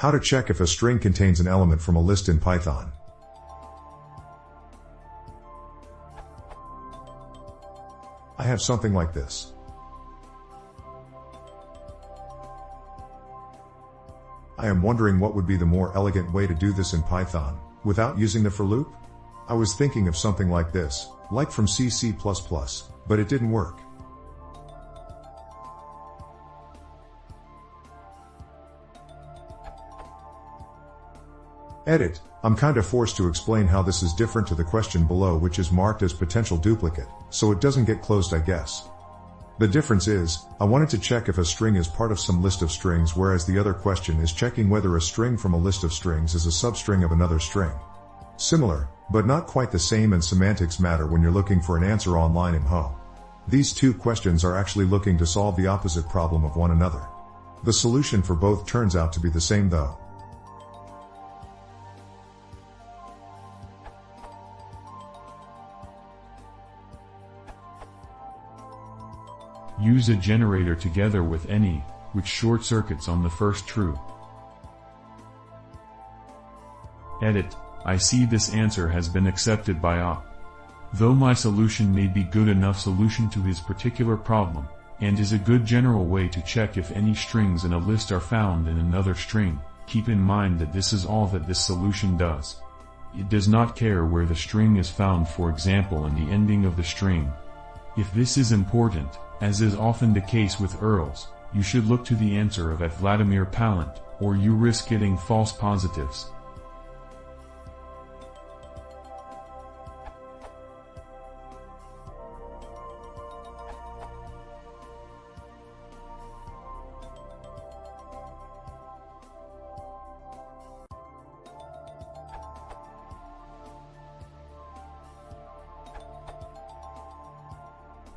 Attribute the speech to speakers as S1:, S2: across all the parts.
S1: How to check if a string contains an element from a list in Python. I have something like this. I am wondering what would be the more elegant way to do this in Python, without using the for loop? I was thinking of something like this, like from C++, but it didn't work. Edit. I'm kinda forced to explain how this is different to the question below, which is marked as potential duplicate, so it doesn't get closed, I guess. The difference is, I wanted to check if a string is part of some list of strings, whereas the other question is checking whether a string from a list of strings is a substring of another string. Similar, but not quite the same, and semantics matter when you're looking for an answer online in Ho. These two questions are actually looking to solve the opposite problem of one another. The solution for both turns out to be the same though.
S2: Use a generator together with any, which short circuits on the first true. Edit. I see this answer has been accepted by op. Though my solution may be good enough solution to his particular problem, and is a good general way to check if any strings in a list are found in another string, keep in mind that this is all that this solution does. It does not care where the string is found, for example in the ending of the string. If this is important, as is often the case with URLs, you should look to the answer of Vladimir Palant, or you risk getting false positives.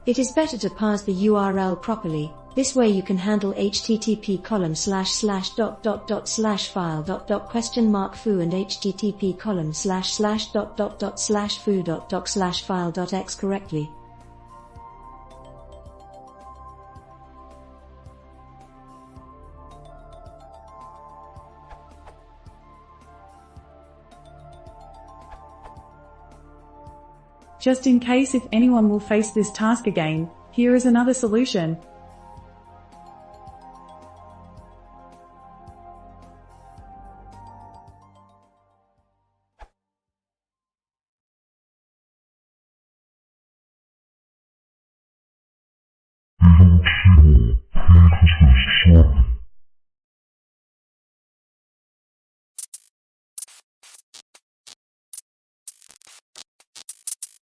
S3: It is better to parse the URL properly. This way you can handle http://file.foo and http://foo.doc/file.x correctly.
S4: Just in case if anyone will face this task again, here is another solution.